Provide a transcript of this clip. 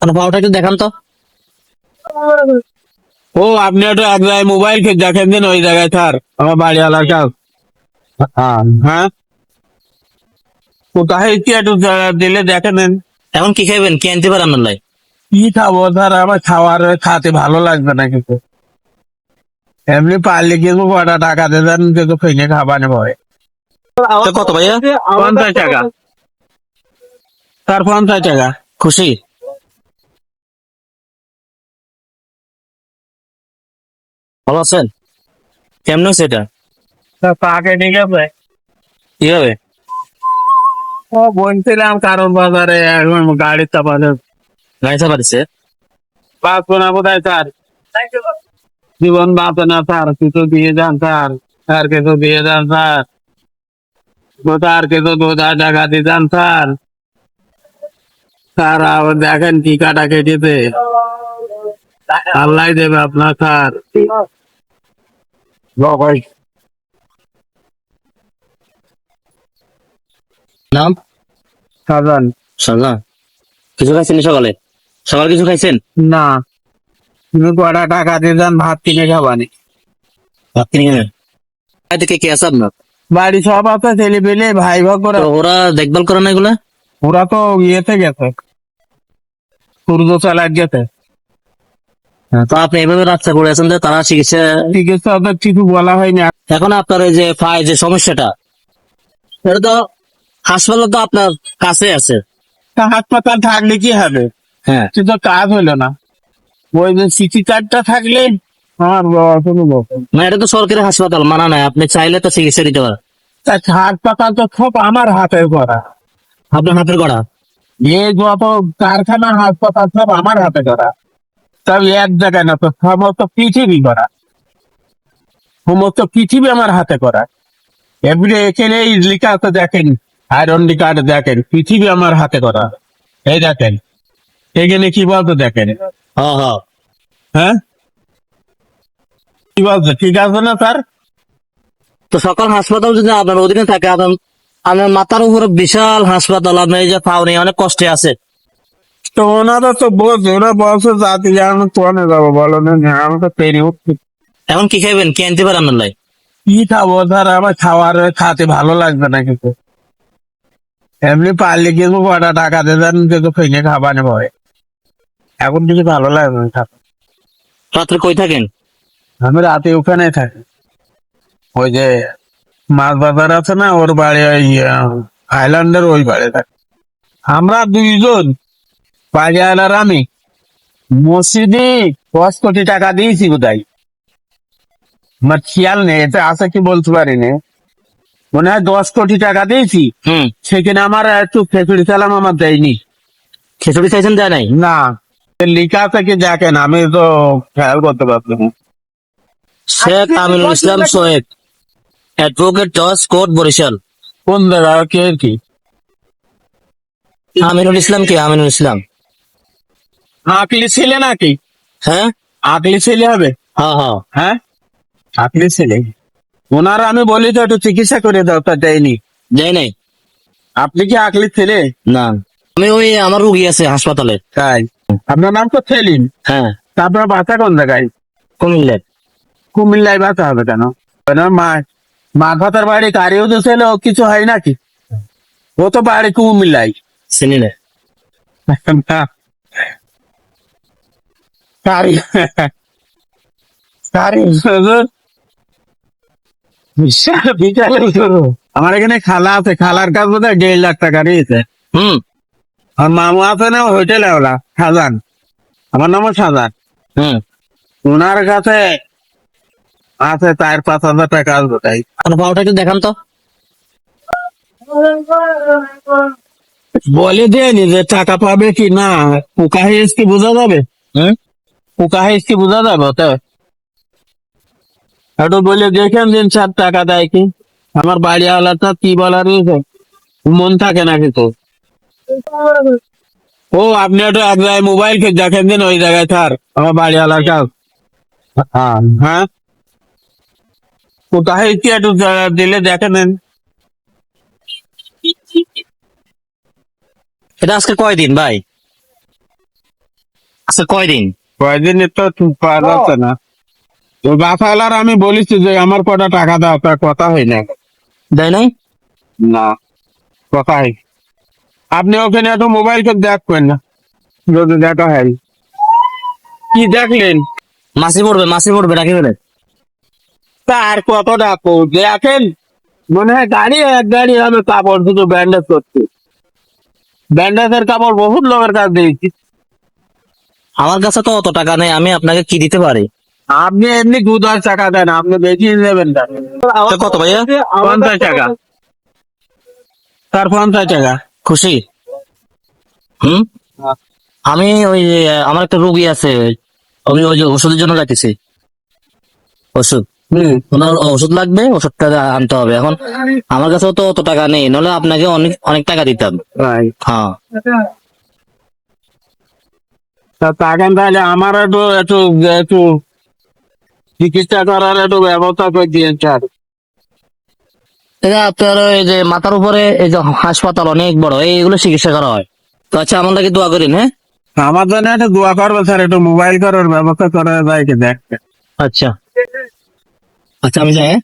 পাওটা একটু দেখান তো। ও আপনি একটু এক জায়গায় মোবাইল দেখেন দিন ওই জায়গায় স্যার আমার বাড়িওয়ালার কাজ। হ্যাঁ কোথায় কি একটু দিলে দেখে নেন। এখন কি খাইবেন, কি আনতে পারেন আপনার লাই? কি খাবো স্যার, আমার খাতে ভালো লাগবে না কিছু। এমনি পারলে কিছু কটা টাকা দেন কিছু কিনে খাবানে ভয়। কত ভাইয়া? 50 টাকা স্যার, 50 টাকা। খুশি? ভালো আছেন? কেমন হয়েছে এটা? স্যার পাকে ঠিক আছে। কিভাবে? ও বলছিলাম কারণ বাজারে এখন গাড়ির চাপাতে গাড়ি চাপাতিছে? বাঁচবো না বোধহয় স্যার। জীবন বাঁচে না স্যার, কিছু দিয়ে যান স্যার। স্যার কিছু দিয়ে যান স্যার। স্যার কিছু 2000 টাকা দিয়ে যান স্যার। স্যার আবার দেখেন কি কাটা কেটেছে, আল্লাহ দেবে আপনার স্যার। নাম? সাজান। শাহজাহান। কিছু খাইছেন সকালে? সকালে কিছু খাইছেন? না, তুমি কটা টাকা দিয়ে যান, ভাত কিনে খাবানি। ভাত কিনে খাবেন? বাড়িতে কে কে আছে আপনার? বাড়ি সব আছে, ছেলে পেলে ভাই ভাগ করে। তো ওরা দেখভাল করে না এগুলা? ওরা তো ইয়েতে গেছে, সূর্য চালাক গেছে। হ্যাঁ, তো আপনি এভাবে রাস্তা করে আছেন যে তারা চিকিৎসা। চিকিৎসা তো কিছু বলা হয়নি। এখন আপনার এই যে পায়ে যে সমস্যাটা, এটা তো হাসপাতাল তো আপনার কাছে আছে। তা হাসপাতাল থাকলে কি হবে, হ্যাঁ, কিন্তু কাজ হইলো না। ওই যে সিটি কার্ডটা থাকলে আমার কোনো ব্যাপার। না এটা তো সরকারি হাসপাতাল, মানা নাই, আপনি চাইলে তো চিকিৎসা দিতে পারেন। তা হাসপাতাল তো সব আমার হাতে করা। আপনার হাতের করা? এই যত কারখানা হাসপাতাল সব আমার হাতে করা। সব এক জায়গায় না তো, সমস্ত পৃথিবী করা। সমস্ত পৃথিবী আমার হাতে করা। এমনি এখানে লেখা আছে দেখেন, আয়রন কার্ড দেখেন, পৃথিবী আমার হাতে করা। এই দেখেন এখানে কি বলতো দেখেন। হ্যাঁ হ্যাঁ। হ্যাঁ কি বলতো, ঠিক আছে না স্যার? তো সকাল হাসপাতাল যদি আপনার অধীনে থাকে, আপনার আপনার মাথার উপরে বিশাল হাসপাতাল, আপনি এই যে পাও নিয়ে অনেক কষ্টে আছে। তো ওনারা তো বলছে, ওরা বলছে জাতি আমি কোনে যাবো বলো না, আমি তো পেরে উঠছি। এখন কি খাইবেন, কি আনতে পারেন আপনার লাই? কি খাবো স্যার, আমার খাতে ভালো লাগবে না কিছু। এমনি পারলে কিছু কটা টাকা দেন কিছু কিনে খাবানে ভয়। এখন কিছু ভালো লাগবে না খাতে। রাত্রে কই থাকেন? আমি রাতে ওখানে থাকি, ওই যে মাছ বাজার আছে না, ওর বাড়ি ওই আইল্যান্ডের ওই বাড়ি থাকি। আমরা দুইজন, বাড়িওয়ালার আমি, মসজিদে 10 কোটি টাকা দিয়েছি বোধহয়। আমার খেয়াল নেই, এটা আছে কি বলতে পারিনি। মনে হয় 10 কোটি টাকা দিয়েছি। হুম। সেখানে আমার একটু খেচুড়ি চালাম আমার দেয়নি। খিচুড়ি চাইছেন, দেয় নাই? না, লিখা আছে কি দেখেন, আমি তো খেয়াল করতে পারছি না। শেখ আমিনুল ইসলাম সোহেগ, অ্যাডভোকেট জজ কোর্ট, বরিশাল। কোন জায়গায় কে কি? আমিনুল ইসলাম কি? আমিনুল ইসলাম। আকলি ছেলে নাকি? হ্যাঁ আকলি ছেলে হবে। হ্যাঁ হ্যাঁ। হ্যাঁ আকলি ছেলে। ওনার আমি বলি তো একটু চিকিৎসা করে দাও, তা দেয়নি। দেয় নাই? আপনি কি আকলি ছেলে? না, আমি ওই আমার রুগী আছে হাসপাতালে। তাই? আপনার নাম তো সেলিম। হ্যাঁ। তারপর বাসা কোন জায়গায়? কুমিল্লার। কুমিল্লায় বাসা হবে কেন? কেন মা ভাতার বাড়ি কারিও তো ছেলে, ও কিছু হয় নাকি? ও তো বাড়ি কুমিল্লায়। চিনি না। না, কারি কারি বিশাল শুরু। আমার এখানে খালা আছে, খালার কাজ বোধ হয় 1.5 লাখ টাকা নিয়েছে। হুম। আর মামু আছে না হোটেলে, ওরা সাজান, আমার নামও সাজান। হুম। ওনার কাছে আছে 4-5 হাজার টাকা আসবে তাই। পাওটা একটু দেখান তো। বলে দেয়নি যে টাকা পাবে কি না, পোকা হেস কি বোঝা যাবে? হুম। পোকা হেস কি বোঝা যাবে তো? একটু বলে দেখেন দিন, 4 টাকা দেয় কি? আমার বাড়িওয়ালাটা কি বলার রয়েছে, মন থাকে না কিন্তু। ও আপনি একটু এক জায়গায় মোবাইল দেখেন দিন ওই জায়গায় স্যার আমার বাড়িওয়ালার কাজ। হ্যাঁ কোথায় কি একটু দিলে দেখে নেন। এটা আজকে কয়দিন ভাই? আচ্ছা কয়দিন? কয়দিনে তো পাওয়া যাচ্ছে না। তো বাসালার আমি বলেছি যে আমার কটা টাকা দাও, তার কথা হয় না। দেয় নাই? না, কথা হয়। আপনি ওখানে একটু মোবাইল করে দেখবেন না, যদি দেখা হয়। কি দেখলেন? মাসি পড়বে রাখি ফেলে। তার কত ডাকো দেখেন, মনে হয় গাড়ি এক গাড়ি আমি কাপড় শুধু ব্যান্ডেজ করছি। ব্যান্ডেজের কাপড় বহুত লোকের কাছে দিয়েছি। আমার কাছে তো অত টাকা নেই, আমি আপনাকে কি দিতে পারি? আপনি এমনি 2-10 টাকা দেন, আপনি বেশি নেবেন না। তা কত ভাইয়া? 50 টাকা। তার 50 টাকা। খুশি? হুম। আমি ওই যে, আমার একটা রোগী আছে, আমি ওই যে ওষুধের জন্য যাইতেছি। ওষুধ, হুম। ওনার ওষুধ লাগবে, ওষুধটা আনতে হবে। এখন আমার কাছেও তো অত টাকা নেই, নাহলে আপনাকে অনেক অনেক টাকা দিতাম। তাই। হ্যাঁ। তা থাকেন তাহলে, আমার একটু একটু একটু চিকিৎসা করার একটু ব্যবস্থা করে দিয়েন স্যার। এটা আপনার এই যে মাথার উপরে এই যে হাসপাতাল অনেক বড়, এইগুলো চিকিৎসা করা হয়। তো আচ্ছা, আমার লাগে দোয়া করেন, হ্যাঁ? আমার জন্য একটু দোয়া করবে স্যার, একটু মোবাইল করার ব্যবস্থা করা যায় কি দেখতে। আচ্ছা, আচ্ছা আমি যাই, হ্যাঁ?